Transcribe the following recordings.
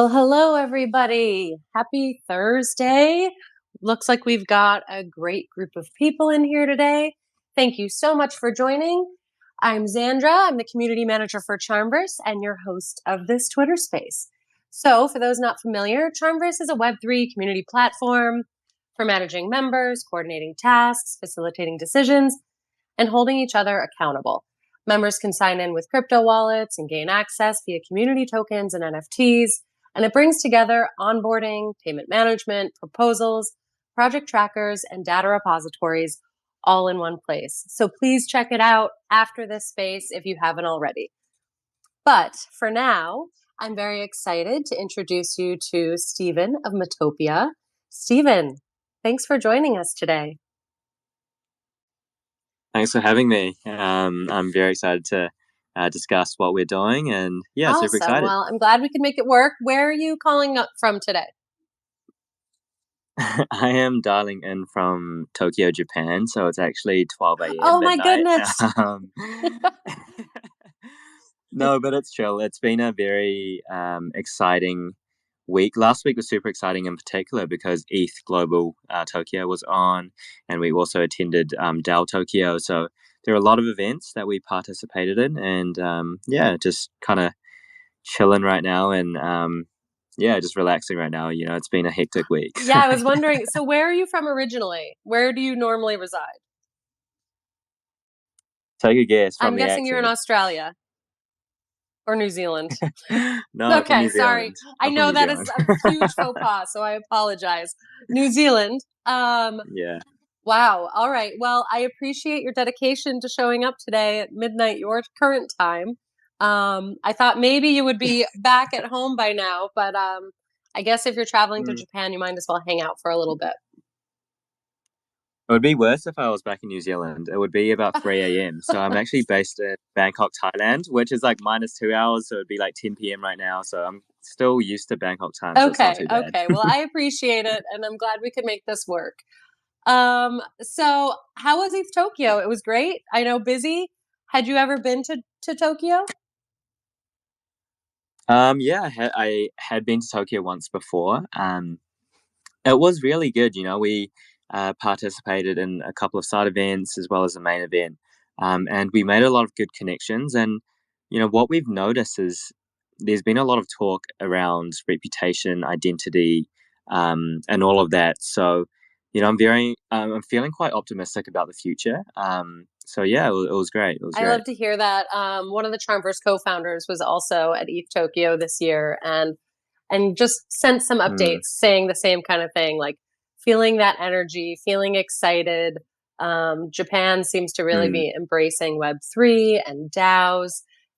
Well, hello, everybody. Happy Thursday. Looks like we've got a great group of people in here today. Thank you so much for joining. I'm Xandra. I'm the community manager for CharmVerse and your host of this Twitter space. So, for those not familiar, CharmVerse is a Web3 community platform for managing members, coordinating tasks, facilitating decisions, and holding each other accountable. Members can sign in with crypto wallets and gain access via community tokens and NFTs. And it brings together onboarding, payment management, proposals, project trackers, and data repositories all in one place. So please check it out after this space if you haven't already. But for now, I'm very excited to introduce you to Stephen of Metopia. Stephen, thanks for joining us today. Thanks for having me. I'm very excited to discuss what we're doing, and yeah, Awesome. super excited. Well, I'm glad we could make it work. Where are you calling up from today? I am dialing in from Tokyo, Japan, so it's actually 12 a.m. Oh my midnight. goodness. No, but it's chill. It's been a very exciting week. Last week was super exciting in particular because ETH Global Tokyo was on, and we also attended DAO Tokyo. So there are a lot of events that we participated in, and yeah, just kind of chilling right now and yeah, just relaxing right now. You know, it's been a hectic week. Yeah, I was wondering, so where are you from originally? Where do you normally reside? Take a guess from I'm the guessing you're in accent. Australia or New Zealand. No, from Okay, New sorry. Zealand. I I'm from know New that is Zealand. a huge faux pas, so I apologize. New Zealand. Yeah. Wow. All right. Well, I appreciate your dedication to showing up today at midnight, your current time. I thought maybe you would be back at home by now, but I guess if you're traveling to Mm. Japan, you might as well hang out for a little bit. It would be worse if I was back in New Zealand. It would be about 3 a.m. So I'm actually based in Bangkok, Thailand, which is like -2 hours. So it'd be like 10 p.m. right now. So I'm still used to Bangkok time. So it's not Okay, too bad. okay. Well, I appreciate it, and I'm glad we could make this work. So how was ETH Tokyo? It was great. I know busy. Had you ever been to Tokyo? Yeah, I had been to Tokyo once before. It was really good. You know, we participated in a couple of side events as well as the main event, and we made a lot of good connections. And you know, what we've noticed is there's been a lot of talk around reputation, identity, and all of that. So, you know, I'm feeling quite optimistic about the future. So yeah, it was great. It was I great. love to hear that. One of the CharmVerse co-founders was also at ETH Tokyo this year, and just sent some Mm, updates saying the same kind of thing, like feeling that energy, feeling excited. Japan seems to really mm, be embracing Web3 and DAOs.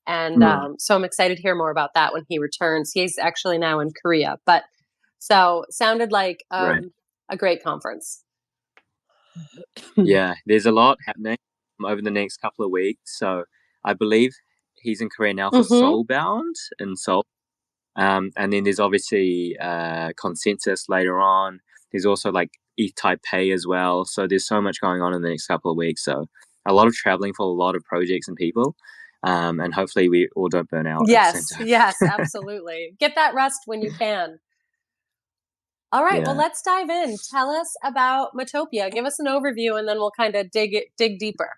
And mm, so I'm excited to hear more about that when he returns. He's actually now in Korea, but so sounded like right. a great conference. Yeah, there's a lot happening over the next couple of weeks. So I believe he's in Korea now for Mm-hmm. Soulbound in Seoul. And then there's obviously consensus later on. There's also like ETH Taipei as well. So there's so much going on in the next couple of weeks. So a lot of traveling for a lot of projects and people. And hopefully we all don't burn out at the same Yes, time. yes, absolutely. Get that rest when you can. All right, well, Yeah. let's dive in. Tell us about Metopia. Give us an overview, and then we'll kind of dig deeper.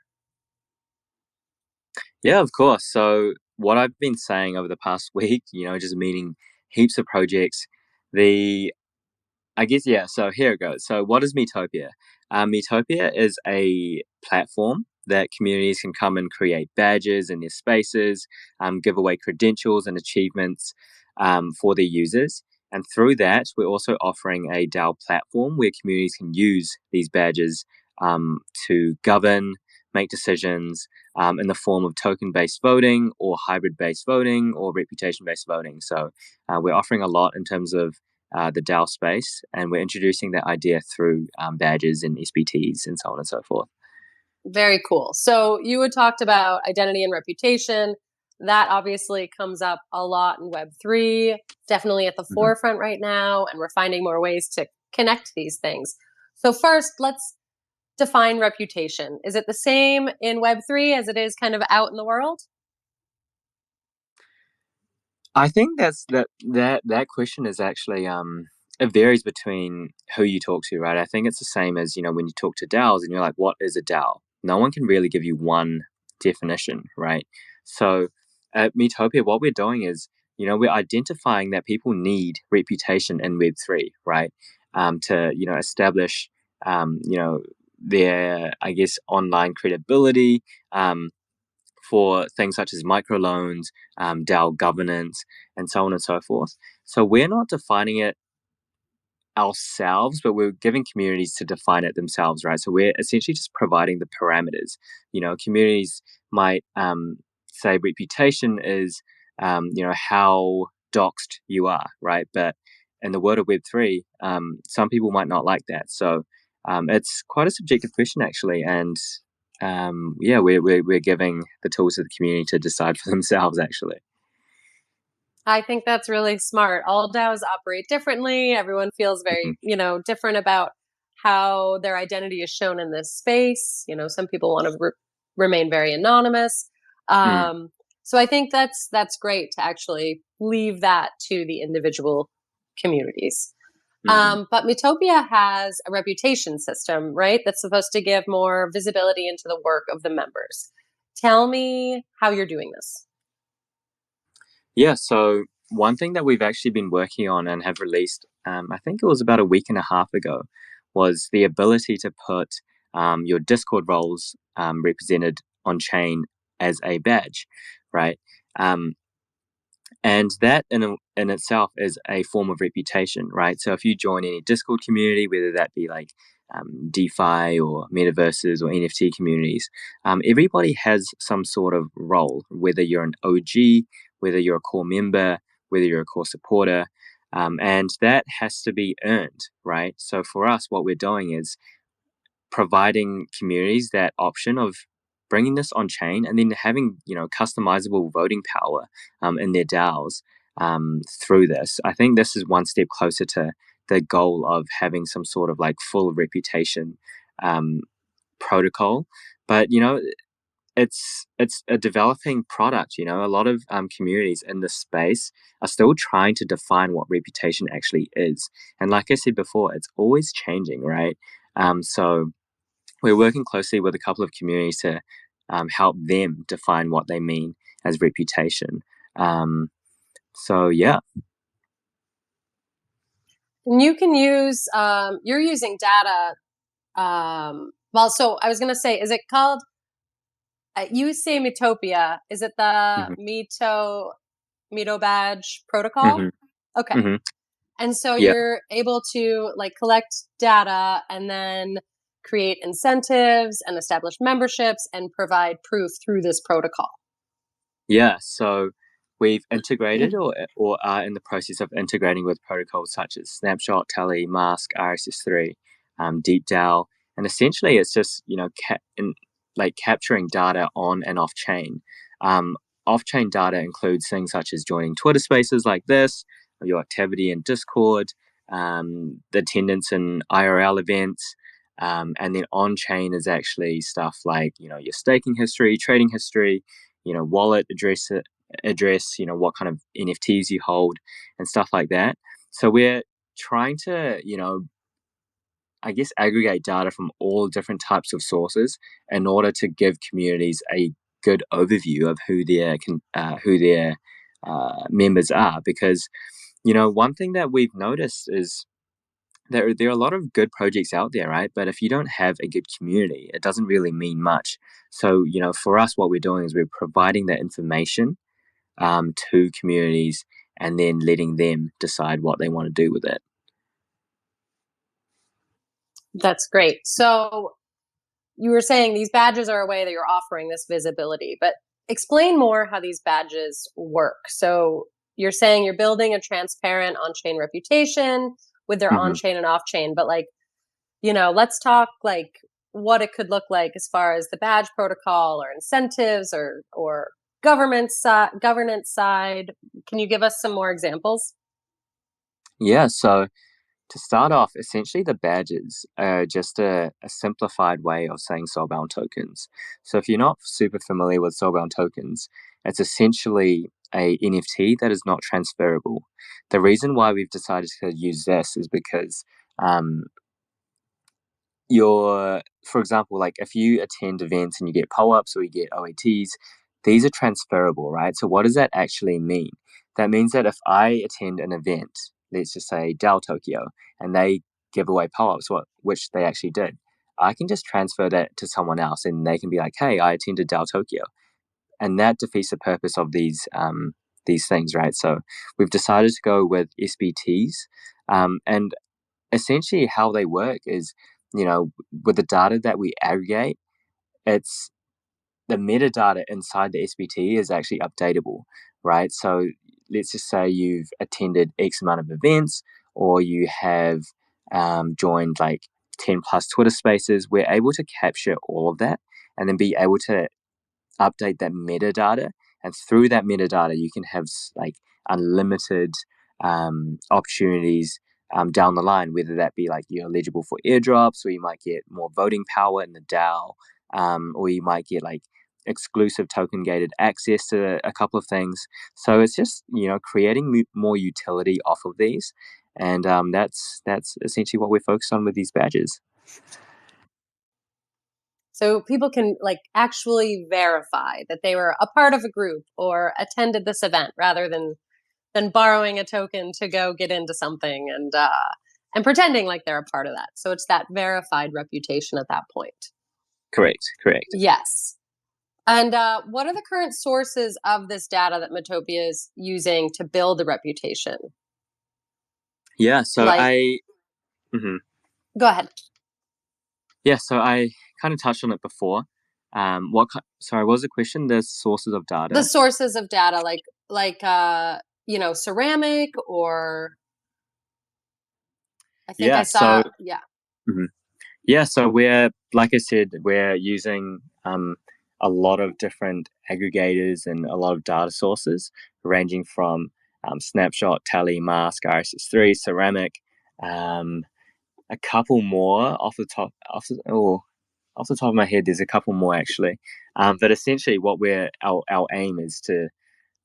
Yeah, of course. So what I've been saying over the past week, you know, just meeting heaps of projects. The I guess yeah. So here it goes. So what is Metopia? Metopia is a platform that communities can come and create badges in their spaces, give away credentials and achievements for their users. And through that, we're also offering a DAO platform where communities can use these badges to govern, make decisions in the form of token-based voting or hybrid-based voting or reputation-based voting. So we're offering a lot in terms of the DAO space, and we're introducing that idea through badges and SBTs and so on and so forth. Very cool. So you had talked about identity and reputation. That obviously comes up a lot in Web3, definitely at the Mm-hmm. forefront right now, and we're finding more ways to connect these things. So first, let's define reputation. Is it the same in Web3 as it is kind of out in the world? I think that question is actually it varies between who you talk to, right? I think it's the same as, when you talk to DAOs and you're like, what is a DAO? No one can really give you one definition, right? So at Metopia, what we're doing is, we're identifying that people need reputation in Web3, right? To, establish, their, I guess, online credibility, for things such as microloans, DAO governance, and so on and so forth. So we're not defining it ourselves, but we're giving communities to define it themselves, right? So we're essentially just providing the parameters. Communities might say reputation is, how doxed you are, right? But in the world of Web3, some people might not like that. So it's quite a subjective question, actually. And yeah, we're giving the tools to the community to decide for themselves, actually. I think that's really smart. All DAOs operate differently. Everyone feels Hmm. very, different about how their identity is shown in this space. Some people want to remain very anonymous. Mm. Um, so I think that's great to actually leave that to the individual communities. Hmm. But Metopia has a reputation system, right? That's supposed to give more visibility into the work of the members. Tell me how you're doing this. Yeah, so one thing that we've actually been working on and have released, I think it was about a week and a half ago, was the ability to put your Discord roles represented on chain as a badge, right? Um, and that in itself is a form of reputation, right? So if you join any Discord community, whether that be like DeFi or metaverses or NFT communities, everybody has some sort of role, whether you're an OG, whether you're a core member, whether you're a core supporter. And that has to be earned, right? So for us, what we're doing is providing communities that option of bringing this on chain and then having customizable voting power in their DAOs through this. I think this is one step closer to the goal of having some sort of like full reputation um, protocol. But it's a developing product. A lot of communities in this space are still trying to define what reputation actually is. And like I said before, it's always changing, right? So we're working closely with a couple of communities to help them define what they mean as reputation. Um, so yeah. And you can use, you're using data. Well, so I was going to say, is it called, you say Metopia, is it the Hmm. Meto badge protocol? Hmm. Okay. Hmm. And so Yeah. you're able to like collect data and then create incentives and establish memberships and provide proof through this protocol. Yeah, so we've integrated or are in the process of integrating with protocols such as Snapshot, Tally, Mask, RSS3, DeepDAO, and essentially it's just like capturing data on and off chain. Um, Off chain data includes things such as joining Twitter Spaces like this, your activity in Discord, the attendance in IRL events. And then on chain is actually stuff like your staking history, trading history, wallet address, what kind of NFTs you hold and stuff like that. So we're trying to, I guess, aggregate data from all different types of sources in order to give communities a good overview of who their members are. Because one thing that we've noticed is there are a lot of good projects out there, right? But if you don't have a good community, it doesn't really mean much. So for us, what we're doing is we're providing that information to communities and then letting them decide what they want to do with it. That's great. So you were saying these badges are a way that you're offering this visibility, but explain more how these badges work. So you're saying you're building a transparent on-chain reputation with their Hmm. on-chain and off-chain, but like, let's talk like what it could look like as far as the badge protocol or incentives or governance side. Can you give us some more examples? Yeah, so to start off, essentially the badges are just a simplified way of saying soulbound tokens. So if you're not super familiar with soulbound tokens, it's essentially a NFT that is not transferable. The reason why we've decided to use this is because for example, like if you attend events and you get pull-ups or you get OATs, these are transferable, right? So what does that actually mean? That means that if I attend an event, let's just say DAO Tokyo, and they give away pull-ups, which they actually did, I can just transfer that to someone else and they can be like, hey, I attended DAO Tokyo. And that defeats the purpose of these things, right? So we've decided to go with SBTs. And essentially how they work is, with the data that we aggregate, it's the metadata inside the SBT is actually updatable, right? So let's just say you've attended X amount of events or you have joined like 10 plus Twitter spaces. We're able to capture all of that and then be able to update that metadata, and through that metadata you can have like unlimited opportunities down the line, whether that be like you're eligible for airdrops, or you might get more voting power in the DAO, or you might get like exclusive token gated access to a couple of things. So it's just creating more utility off of these, and that's essentially what we're focused on with these badges. So people can like actually verify that they were a part of a group or attended this event rather than borrowing a token to go get into something and pretending like they're a part of that. So it's that verified reputation at that point. Correct. Yes. And what are the current sources of this data that Metopia is using to build the reputation? Yeah, so Like, mhm. go ahead. Yeah, so I kind of touched on it before. Sorry, what was the question? The sources of data? The sources of data, ceramic, or I think Yeah, I saw, yeah. mhm. Yeah, so like I said, we're using a lot of different aggregators and a lot of data sources, ranging from Snapshot, Tally, Mask, RSS3, Ceramic, um, a couple more off the top of my head. There's a couple more actually, but essentially, our aim is to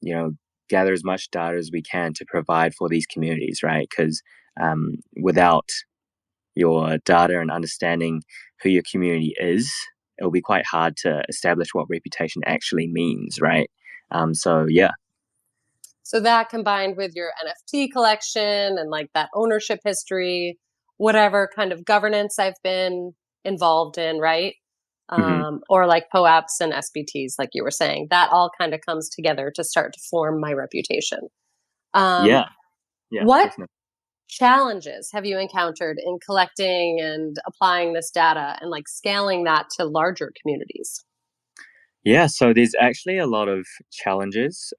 you know gather as much data as we can to provide for these communities, right? Because without your data and understanding who your community is, it'll be quite hard to establish what reputation actually means, right? So yeah. So that combined with your NFT collection and like that ownership history, whatever kind of governance I've been involved in, right? Hmm. Or like POAPs and SBTs, like you were saying, that all kind of comes together to start to form my reputation. Um, Yeah, yeah, what definitely. challenges have you encountered in collecting and applying this data and like scaling that to larger communities? Yeah, so there's actually a lot of challenges.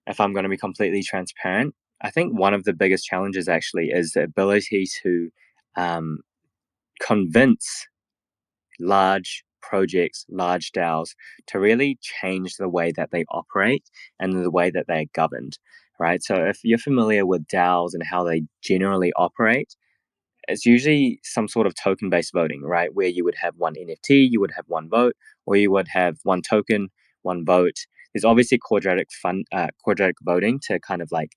If I'm going to be completely transparent, I think one of the biggest challenges actually is the ability to um, convince large projects, large DAOs, to really change the way that they operate and the way that they're governed, right? So if you're familiar with DAOs and how they generally operate, it's usually some sort of token based voting, right? Where you would have one NFT, you would have one vote, or you would have one token, one vote. There's obviously quadratic voting to kind of like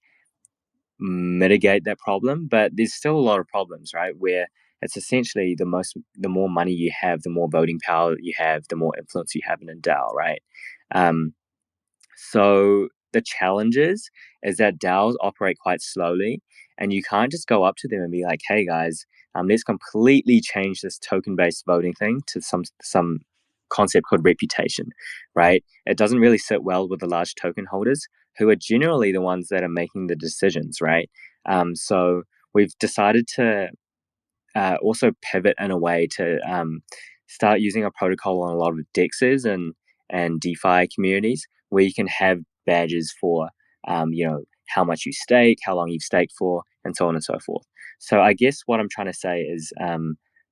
mitigate that problem, but there's still a lot of problems, right? Where it's essentially the more money you have, the more voting power you have, the more influence you have in a DAO, right? Um, so the challenges is that DAOs operate quite slowly, and you can't just go up to them and be like, "Hey guys, let's completely change this token-based voting thing to some concept called reputation," right? It doesn't really sit well with the large token holders, who are generally the ones that are making the decisions, right? So we've decided to also pivot in a way to start using a protocol on a lot of dexes and DeFi communities where you can have badges for how much you stake, how long you've staked for, and so on and so forth. So I guess what I'm trying to say is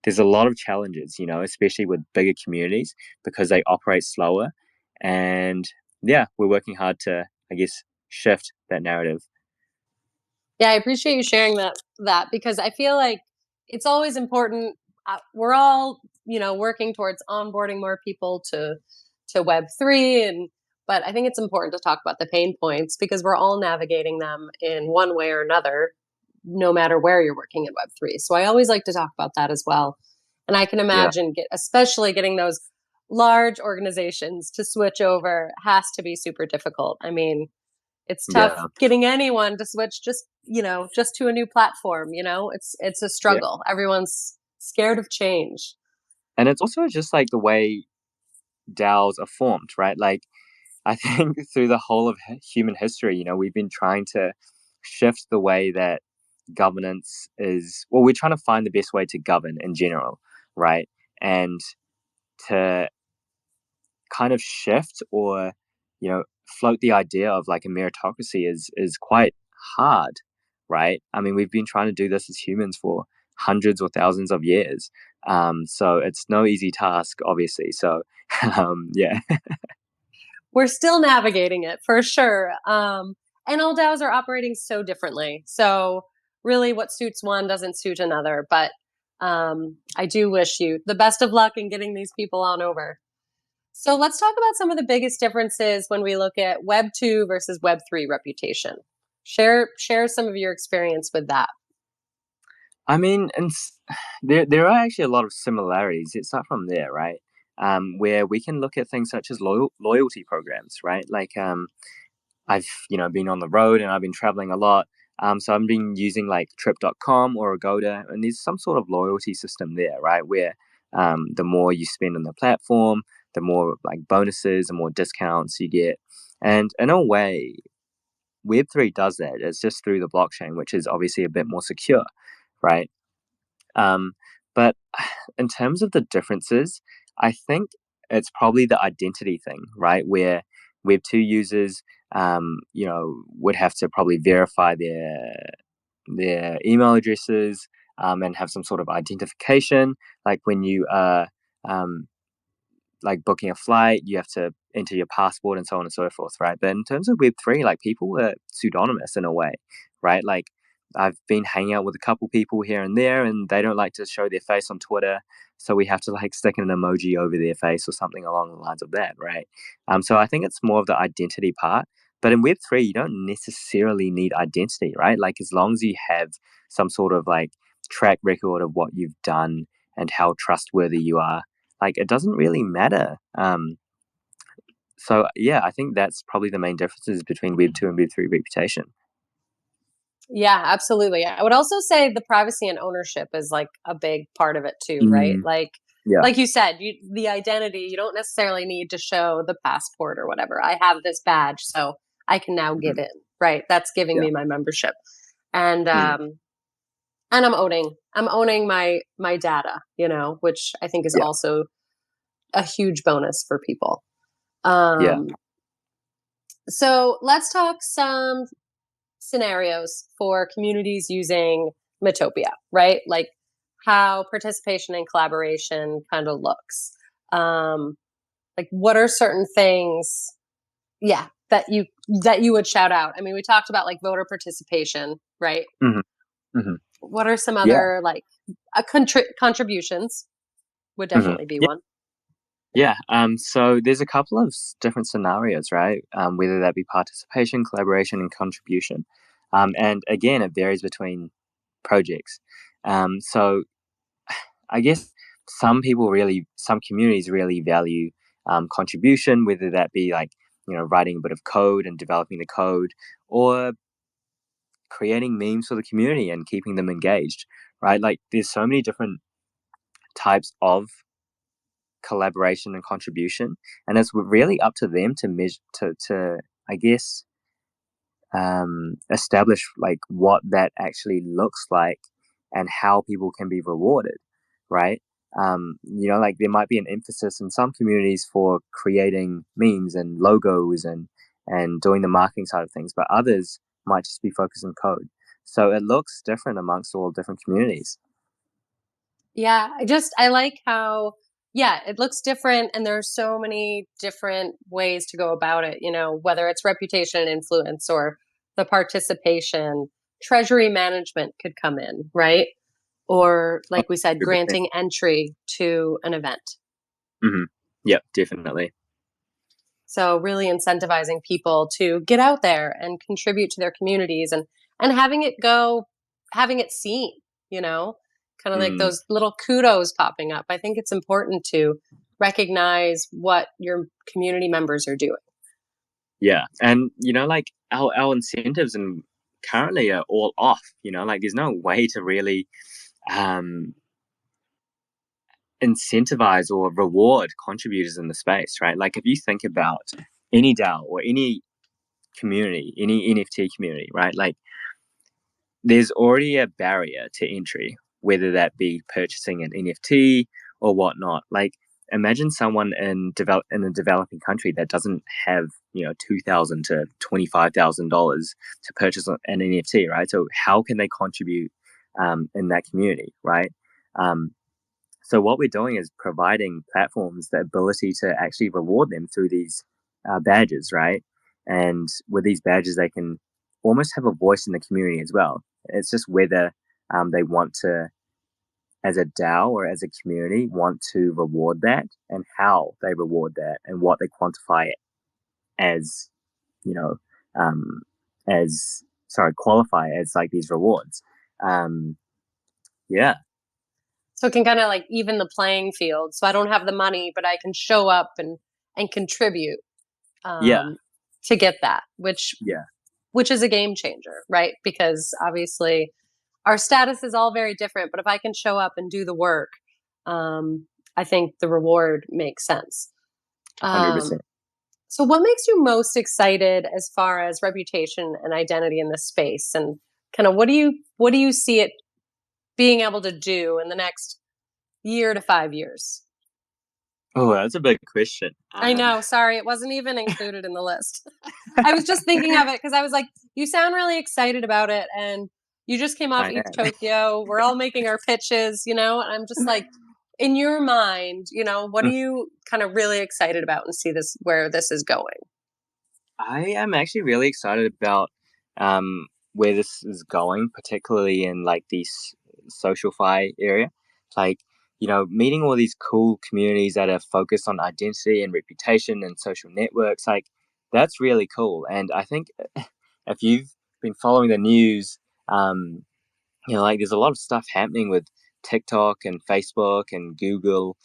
there's a lot of challenges, especially with bigger communities because they operate slower, and yeah, we're working hard to, I guess, shift that narrative. Yeah, I appreciate you sharing that because I feel like it's always important. We're all, working towards onboarding more people to Web3, but I think it's important to talk about the pain points because we're all navigating them in one way or another, no matter where you're working in Web3. So I always like to talk about that as well. And I can Yeah, imagine especially getting those large organizations to switch over has to be super difficult. I mean, it's tough yeah, getting anyone to switch just to a new platform, it's a yeah. struggle. Everyone's scared of change. And it's also just like the way DAOs are formed, right? Like I think through the whole of human history, we've been trying to shift the way that governance is. Well, we're trying to find the best way to govern in general, right? And to kind of shift or, float the idea of like a meritocracy is quite hard, right? I mean, we've been trying to do this as humans for hundreds or thousands of years. So it's no easy task, obviously. So, yeah. We're still navigating it for sure. And all DAOs are operating so differently. So really what suits one doesn't suit another. But I do wish you the best of luck in getting these people on over. So let's talk about some of the biggest differences when we look at Web 2 versus Web 3 reputation. Share some of your experience with that. I mean, and there are actually a lot of similarities. Let's start from there, right? Where we can look at things such as loyalty programs, right? Like I've been on the road and I've been traveling a lot. So I've been using like Trip.com or Agoda, and there's some sort of loyalty system there, right? Where the more you spend on the platform, the more like bonuses and more discounts you get. And in a way, Web3 does that. It's just through the blockchain, which is obviously a bit more secure, right? Um, but in terms of the differences, I think it's probably the identity thing, right? Where Web2 users, would have to probably verify their email addresses and have some sort of identification. Like when you are um, like booking a flight, you have to enter your passport and so on and so forth, right? But in terms of Web3, like people were pseudonymous in a way, right? Like I've been hanging out with a couple people here and there, and they don't like to show their face on Twitter, so we have to like stick an emoji over their face or something along the lines of that, right? So I think it's more of the identity part. But in Web3, you don't necessarily need identity, right? Like as long as you have some sort of like track record of what you've done and how trustworthy you are, like it doesn't really matter. So yeah, I think that's probably the main differences between Web 2 and Web 3 reputation. Yeah, absolutely. I would also say the privacy and ownership is like a big part of it too, right? Mm, yeah. Like you said, the identity, you don't necessarily need to show the passport or whatever. I have this badge, so I can now Hmm. get in, right? That's giving Yeah. me my membership. And Mm, I'm owning my data, which I think is yeah. also a huge bonus for people. Yeah. Um, so let's talk some scenarios for communities using Metopia, right? Like how participation and collaboration kind of looks. Um, like what are certain things, yeah, that you would shout out? I mean, we talked about like voter participation, right? Hmm. Hmm. What are some Yeah. other like contributions? Would Hmm. definitely be Yeah. one. Yeah. So there's a couple of different scenarios, right? Whether that be participation, collaboration, and contribution. And again, it varies between projects. So I guess some communities really value contribution, whether that be like, writing a bit of code and developing the code, or creating memes for the community and keeping them engaged, right? Like there's so many different types of collaboration and contribution, and it's really up to them to measure, to I guess, establish like what that actually looks like and how people can be rewarded, right? Like there might be an emphasis in some communities for creating memes and logos and doing the marketing side of things, but others might just be focused on code. So it looks different amongst all different communities. Yeah, I like how, yeah, it looks different and there are so many different ways to go about it, whether it's reputation and influence or the participation, treasury management could come in, right? Or Oh, like we said, 100%. granting entry to an event. Hmm. Yep, definitely. So really incentivizing people to get out there and contribute to their communities and having it seen, you know, kind of like Mm, those little kudos popping up. I think it's important to recognize what your community members are doing. yeah, and like our incentives and currently are all off. Like there's no way to really um, incentivize or reward contributors in the space, right? Like if you think about any DAO or any community, any NFT community, right? Like there's already a barrier to entry, whether that be purchasing an NFT or whatnot. Like imagine someone in a developing country that doesn't have $2,000 to $25,000 to purchase an NFT, right? So how can they contribute in that community, right? Um, so what we're doing is providing platforms the ability to actually reward them through these badges, right? And with these badges, they can almost have a voice in the community as well. It's just whether they want to, as a DAO or as a community, want to reward that and how they reward that and what they quantify it as, you know, um, as, sorry, qualify as like these rewards. Um, yeah, So it can kind of like even the playing field. So I don't have the money, but I can show up and contribute yeah, um, to get that, yeah, which is a game changer, right? Because obviously our status is all very different, but if I can show up and do the work, I think the reward makes sense. Um, 100%. so what makes you most excited as far as reputation and identity in this space? And kind of what do you see it being able to do in the next year to 5 years? Oh, that's a big question. I know. Sorry, it wasn't even included in the list. I was just thinking of it because I was like, you sound really excited about it. And you just came off I East am. Tokyo. We're all making our pitches, you know? And I'm just like, in your mind, you know, what are you kind of really excited about and see this where this is going? I am actually really excited about where this is going, particularly in like this social fi area. Like, meeting all these cool communities that are focused on identity and reputation and social networks, like that's really cool. And I think if you've been following the news, um, like there's a lot of stuff happening with TikTok and Facebook and Google,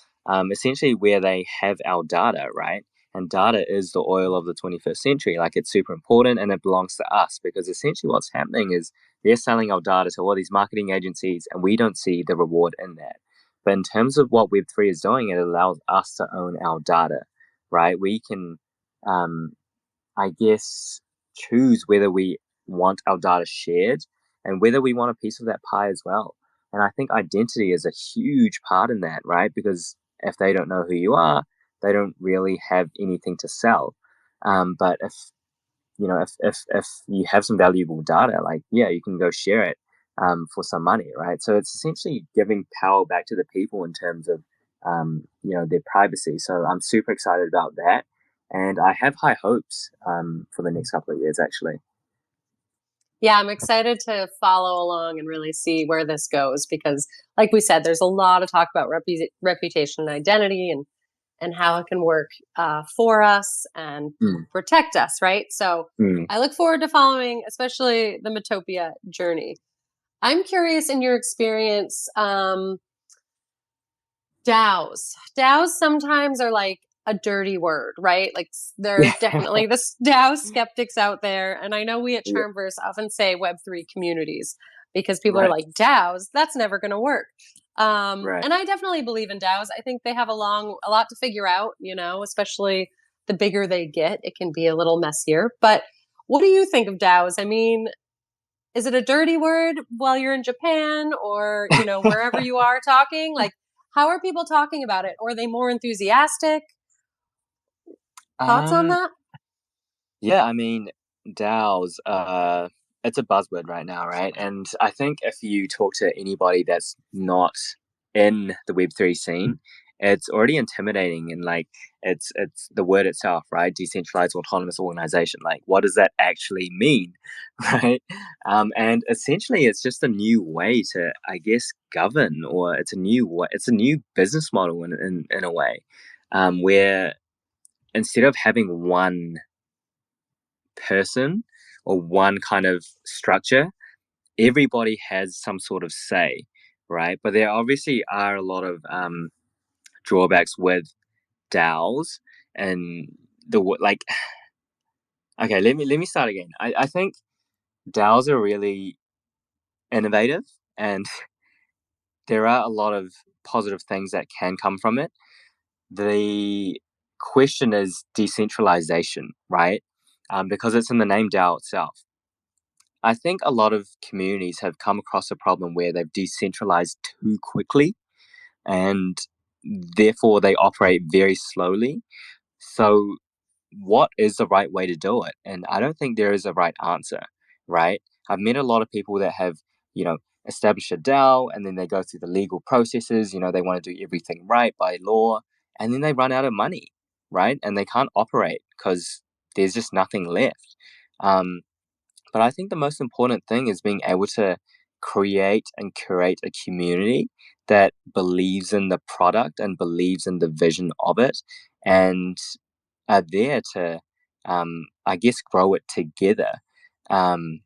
essentially where they have our data, right? And data is the oil of the 21st century. Like it's super important and it belongs to us because essentially what's happening is they're selling our data to all these marketing agencies and we don't see the reward in that. But in terms of what Web3 is doing, it allows us to own our data, right? We can, um, I guess, choose whether we want our data shared and whether we want a piece of that pie as well. And I think identity is a huge part in that, right? Because if they don't know who you are, they don't really have anything to sell. But if you have some valuable data, like yeah, you can go share it for some money, right? So it's essentially giving power back to the people in terms of their privacy. So I'm super excited about that, and I have high hopes for the next couple of years, actually. Yeah, I'm excited to follow along and really see where this goes because, like we said, there's a lot of talk about reputation and identity and how it can work for us and Mm, protect us, right? So mm. I look forward to following, especially the Metopia journey. I'm curious in your experience, DAOs. DAOs sometimes are like a dirty word, right? Like there's definitely the DAO skeptics out there. And I know we at Yeah, CharmVerse often say Web3 communities because people are right, like, DAOs, that's never going to work. right. And I definitely believe in DAOs. I think they have a lot to figure out, you know, especially the bigger they get, it can be a little messier. But what do you think of DAOs? I mean, is it a dirty word while you're in Japan or, you know, wherever you are talking? Like, how are people talking about it? Or are they more enthusiastic? Thoughts on Um, that? Yeah, I mean, DAOs, it's a buzzword right now, right? And I think if you talk to anybody that's not in the Web3 scene, it's already intimidating and like it's the word itself, right? Decentralized autonomous organization. Like, what does that actually mean, right? And essentially, it's just a new way to, I guess, govern, or it's a new way, it's a new business model in a way, where instead of having one person or one kind of structure, everybody has some sort of say, right? But there obviously are a lot of drawbacks with DAOs and the like. Okay, let me start again. I think DAOs are really innovative, and there are a lot of positive things that can come from it. The question is decentralization, right? Because it's in the name DAO itself. I think a lot of communities have come across a problem where they've decentralized too quickly and therefore they operate very slowly. So, what is the right way to do it? And I don't think there is a right answer, right? I've met a lot of people that have, you know, established a DAO and then they go through the legal processes, they want to do everything right by law, and then they run out of money, right? And they can't operate because there's just nothing left. Um, but I think the most important thing is being able to create and curate a community that believes in the product and believes in the vision of it and are there to, I guess, grow it together. Um,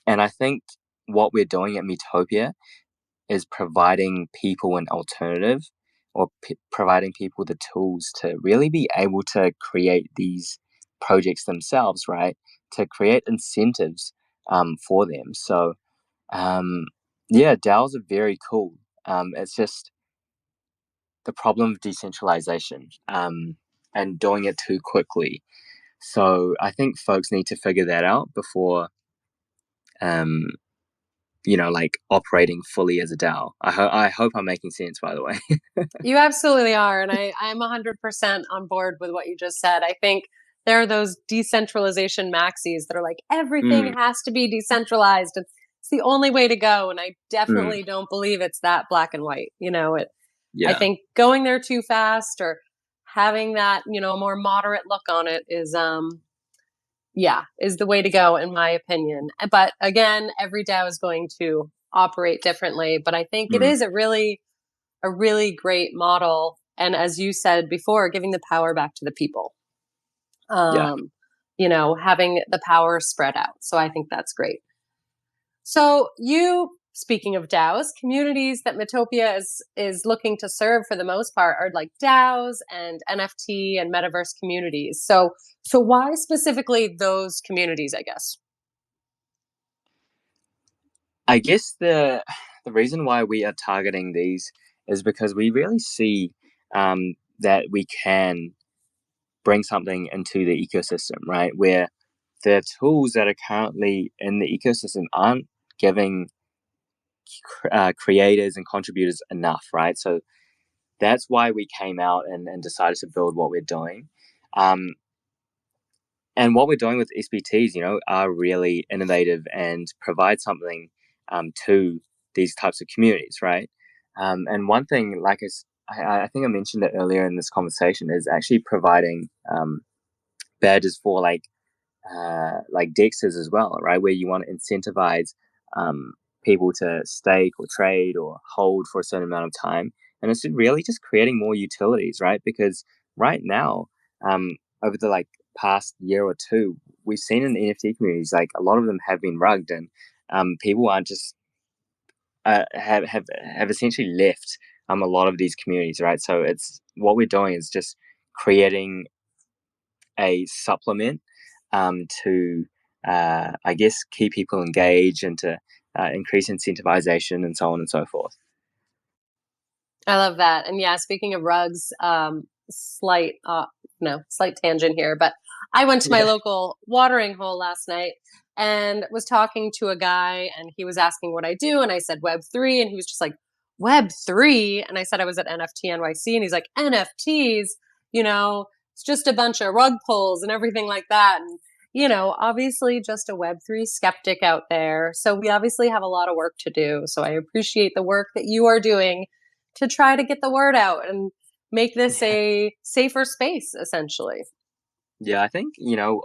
and I think what we're doing at Metopia is providing people an alternative or providing people the tools to really be able to create these projects themselves, right? To create incentives for them. So, um, yeah, DAOs are very cool. It's just the problem of decentralization and doing it too quickly. So I think folks need to figure that out before, um, like operating fully as a DAO. I hope I'm making sense, by the way. You absolutely are. And I'm 100% on board with what you just said. I think there are those decentralization maxis that are like, everything Mm, has to be decentralized. And it's the only way to go. And I mm, definitely don't believe it's that black and white. I yeah, think going there too fast or having that, more moderate look on it is the way to go, in my opinion. But again, every DAO is going to operate differently. But I think it mm, is a really great model. And as you said before, giving the power back to the people, yeah. having the power spread out. So I think that's great. So speaking of DAOs, communities that Metopia is looking to serve for the most part are like DAOs and NFT and metaverse communities. So why specifically those communities, I guess? I guess the reason why we are targeting these is because we really see that we can bring something into the ecosystem, right? Where the tools that are currently in the ecosystem aren't giving creators and contributors enough, right? So that's why we came out and decided to build what we're doing. Um, and what we're doing with SBTs, are really innovative and provide something to these types of communities, right? And one thing, I think I mentioned it earlier in this conversation, is actually providing badges for like dexes as well, right? Where you want to incentivize people to stake or trade or hold for a certain amount of time. And it's really just creating more utilities, right? Because right now, over the past year or two, we've seen in the NFT communities, like a lot of them have been rugged and people aren't just have essentially left a lot of these communities, right? So it's what we're doing is just creating a supplement to, I guess, keep people engaged and to increase incentivization and so on and so forth. I love that. And yeah, speaking of rugs, slight no, slight tangent here, but I went to my Yeah. local watering hole last night and was talking to a guy and he was asking what I do and I said Web3 and he was just like Web3 and I said I was at NFT NYC and he's like NFTs, it's just a bunch of rug pulls and everything like that and obviously just a Web3 skeptic out there. So we obviously have a lot of work to do. So I appreciate the work that you are doing to try to get the word out and make this a safer space, essentially. Yeah, I think,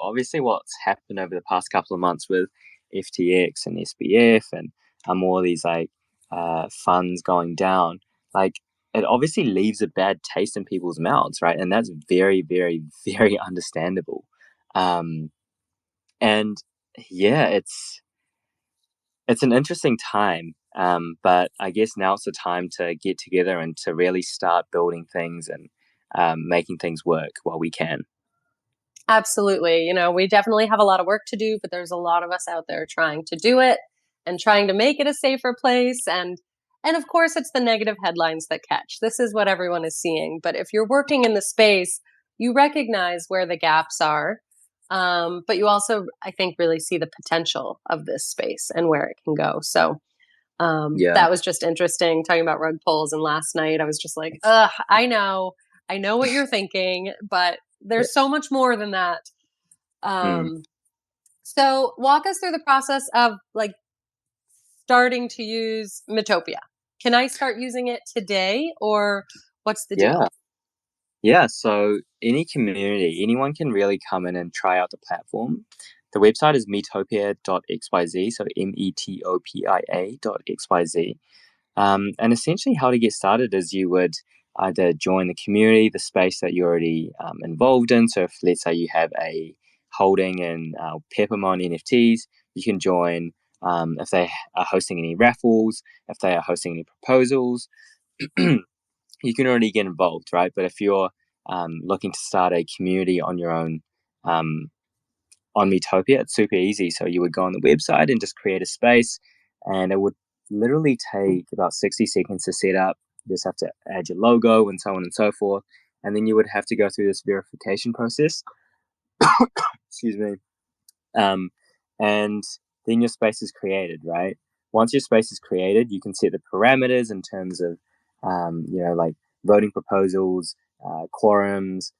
obviously what's happened over the past couple of months with FTX and SBF and more of these funds going down, like it obviously leaves a bad taste in people's mouths, right? And that's very, very, very understandable. Um, and yeah, it's an interesting time. But I guess now it's the time to get together and to really start building things and making things work while we can. Absolutely. We definitely have a lot of work to do, but there's a lot of us out there trying to do it and trying to make it a safer place. And of course, it's the negative headlines that catch. This is what everyone is seeing. But if you're working in the space, you recognize where the gaps are. But you also, I think, really see the potential of this space and where it can go. So Yeah. that was just interesting talking about rug pulls. And last night I was just like, ugh, I know what you're thinking, but Yeah. there's so much more than that. Mm. Um, so walk us through the process of like starting to use Metopia. Can I start using it today or what's the Yeah. deal? Yeah. So any community, anyone can really come in and try out the platform. The website is metopia.xyz, so metopia.xyz. And essentially, how to get started is you would either join the community, the space that you're already involved in. So, if let's say you have a holding in Peppermint NFTs, you can join if they are hosting any raffles, if they are hosting any proposals. You can already get involved, right? But if you're looking to start a community on your own, um, on Metopia, it's super easy. So you would go on the website and just create a space, and it would literally take about 60 seconds to set up. You just have to add your logo and so on and so forth. And then you would have to go through this verification process. Excuse me. Um, and then your space is created, right? Once your space is created, you can set the parameters in terms of, like voting proposals, quorums,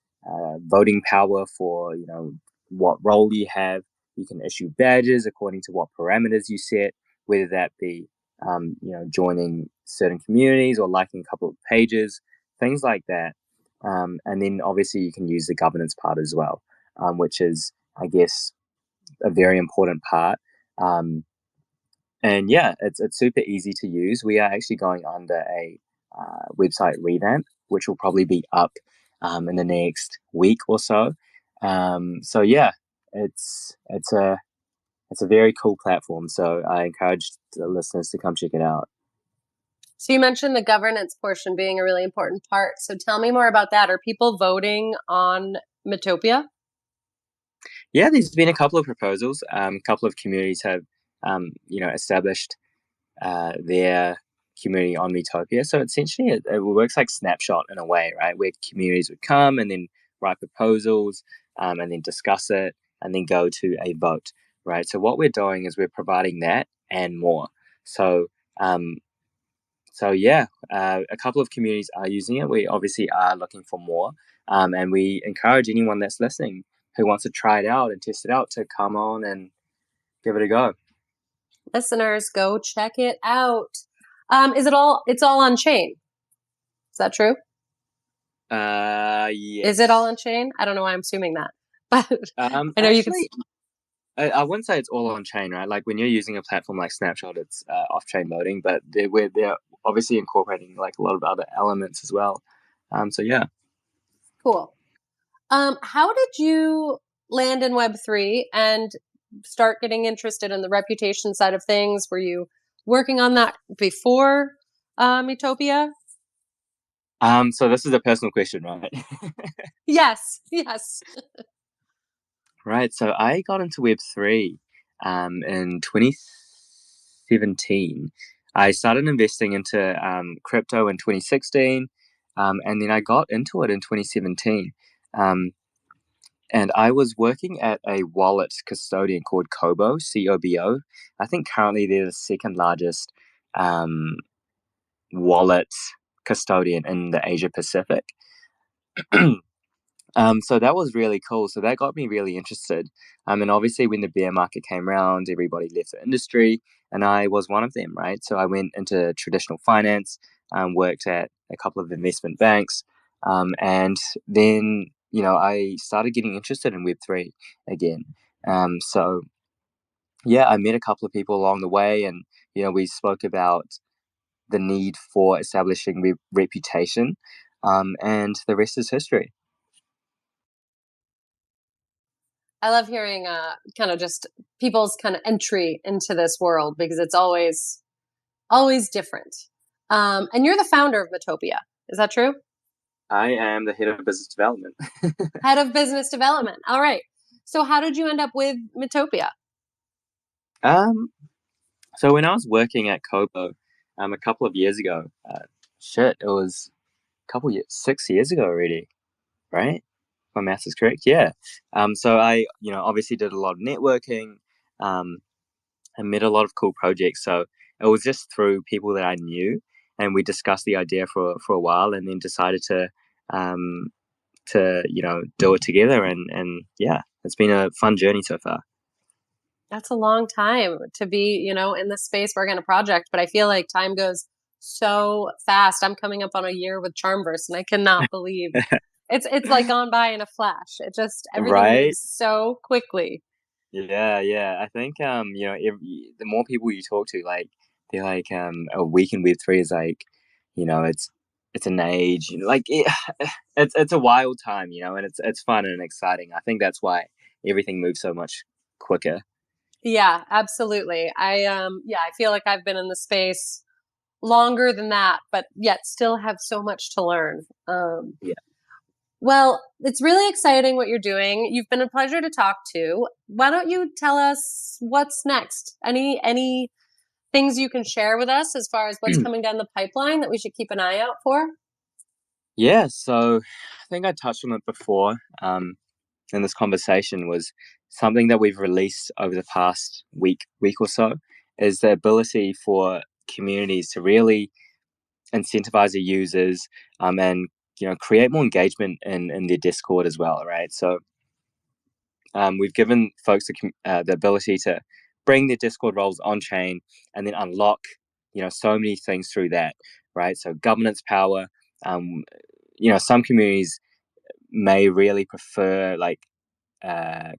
voting power for, what role you have. You can issue badges according to what parameters you set, whether that be, joining certain communities or liking a couple of pages, things like that. And then obviously you can use the governance part as well, which is, I guess, a very important part. Um, and yeah, it's super easy to use. We are actually going under a website revamp, which will probably be up in the next week or so. So yeah, it's a very cool platform. So I encourage the listeners to come check it out. So you mentioned the governance portion being a really important part. So tell me more about that. Are people voting on Metopia? Yeah, there's been a couple of proposals. A couple of communities have, established their community on Metopia. So essentially, it works like Snapshot in a way, right? Where communities would come and then write proposals, and then discuss it, and then go to a vote, right? So what we're doing is we're providing that and more. So, um, so yeah, a couple of communities are using it. We obviously are looking for more, and we encourage anyone that's listening who wants to try it out and test it out to come on and give it a go. Listeners, go check it out. It's all on chain. Is that true? Is it all Yes. on chain? I don't know why I'm assuming that, but I know you could. Actually, I wouldn't say it's all on chain, right? Like when you're using a platform like Snapshot, it's off chain voting, but they're obviously incorporating like a lot of other elements as well. So yeah. Cool. How did you land in Web3 and start getting interested in the reputation side of things? Were you working on that before Metopia? So this is a personal question, right? Yes, yes. Right. So I got into Web3 in 2017. I started investing into crypto in 2016, and then I got into it in 2017. Um, and I was working at a wallet custodian called Kobo, COBO. I think currently they're the second largest um, wallet custodian in the Asia Pacific. So that was really cool. So that got me really interested. And obviously, when the bear market came around, everybody left the industry, and I was one of them, right? So I went into traditional finance, worked at a couple of investment banks, and then I started getting interested in Web3 again. So yeah, I met a couple of people along the way, and we spoke about the need for establishing reputation, and the rest is history. I love hearing kind of just people's kind of entry into this world because it's always different. And you're the founder of Metopia. Is that true? I am the head of business development. Head of business development. All right. So how did you end up with Metopia? Um, so when I was working at Kobo, a couple of years ago, it was a couple years, 6 years ago already, right? My math is correct. Yeah. So I, obviously did a lot of networking, um, and met a lot of cool projects. So it was just through people that I knew, and we discussed the idea for a while, and then decided um, to do it together. And yeah, it's been a fun journey so far. That's a long time to be, in this space working on a project, but I feel like time goes so fast. I'm coming up on a year with CharmVerse and I cannot believe it's like gone by in a flash. It just everything Right? moves so quickly. Yeah, yeah. I think the more people you talk to, like they're like a week in Web3 is like, it's an age, like it's a wild time, and it's fun and exciting. I think that's why everything moves so much quicker. Yeah, absolutely. I feel like I've been in the space longer than that, but yet still have so much to learn. Yeah. Well, it's really exciting what you're doing. You've been a pleasure to talk to. Why don't you tell us what's next? Any things you can share with us as far as what's coming down the pipeline that we should keep an eye out for? Yeah, so I think I touched on it before, in this conversation, was something that we've released over the past week or so, is the ability for communities to really incentivize their users, and create more engagement in their Discord as well, right? So we've given folks the ability to bring their Discord roles on chain and then unlock so many things through that, right? So governance power. Um, some communities may really prefer like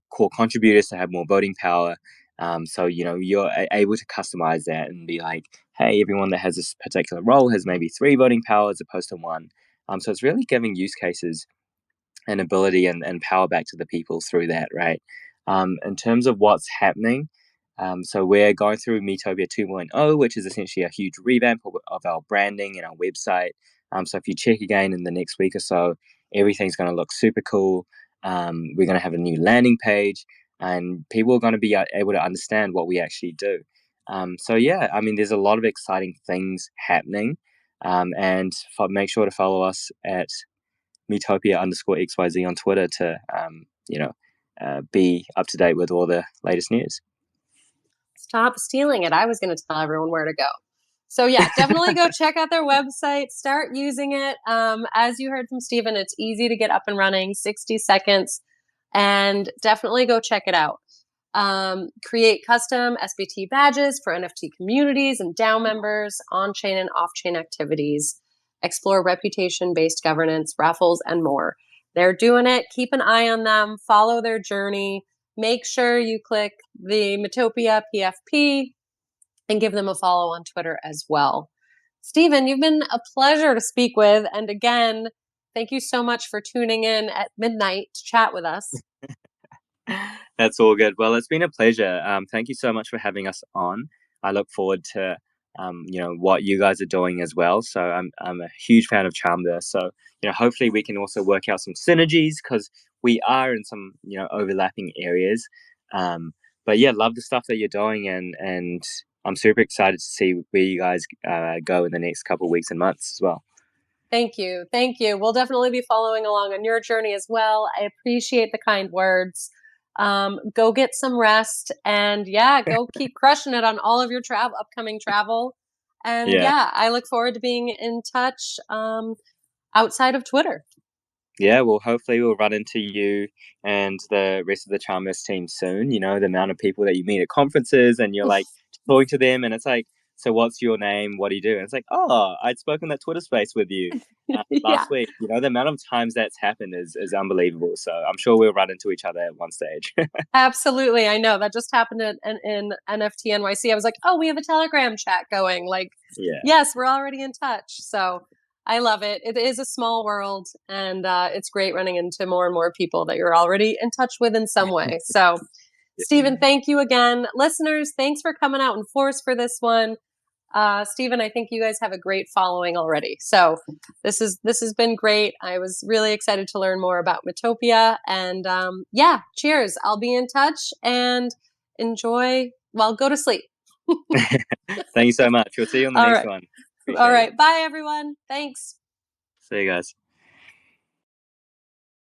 core contributors to have more voting power. So you're able to customize that and be like, hey, everyone that has this particular role has maybe 3 voting power as opposed to 1. So it's really giving use cases and ability and power back to the people through that, right? In terms of what's happening, so we're going through Metopia 2.0, which is essentially a huge revamp of our branding and our website. So if you check again in the next week or so, everything's going to look super cool. We're going to have a new landing page, and people are going to be able to understand what we actually do. So yeah, I mean, there's a lot of exciting things happening, and make sure to follow us at Metopia_XYZ on Twitter to be up to date with all the latest news. Stop stealing it. I was going to tell everyone where to go. So yeah, definitely go check out their website, start using it. As you heard from Stephen, it's easy to get up and running, 60 seconds, and definitely go check it out. Create custom SBT badges for NFT communities and DAO members, on-chain and off-chain activities, explore reputation-based governance, raffles, and more. They're doing it. Keep an eye on them. Follow their journey. Make sure you click the Metopia PFP and give them a follow on Twitter as well. Stephen, you've been a pleasure to speak with. And again, thank you so much for tuning in at midnight to chat with us. That's all good. Well, it's been a pleasure. Thank you so much for having us on. I look forward to what you guys are doing as well. So I'm a huge fan of CharmVerse. So hopefully we can also work out some synergies because we are in some overlapping areas. But yeah, love the stuff that you're doing, and I'm super excited to see where you guys go in the next couple of weeks and months as well. Thank you. Thank you. We'll definitely be following along on your journey as well. I appreciate the kind words. Go get some rest, and yeah, go keep crushing it on all of your upcoming travel. And Yeah. yeah, I look forward to being in touch outside of Twitter. Yeah, well, hopefully we'll run into you and the rest of the CharmVerse team soon. The amount of people that you meet at conferences and you're like talking to them, and it's like so what's your name? What do you do? And it's like, oh, I'd spoken that Twitter space with you Yeah. last week. You know, the amount of times that's happened is unbelievable. So I'm sure we'll run into each other at one stage. Absolutely. I know that just happened in NFT NYC. I was like, oh, we have a Telegram chat going. Like, Yeah. yes, we're already in touch. So I love it. It is a small world, and it's great running into more and more people that you're already in touch with in some way. So, Stephen, thank you again. Listeners, thanks for coming out in force for this one. Stephen, I think you guys have a great following already. So this has been great. I was really excited to learn more about Metopia. And yeah, cheers. I'll be in touch and enjoy. Well, go to sleep. Thank you so much. We'll see you on the All next right. one. All Appreciate it. right. Bye, everyone. Thanks. See you guys.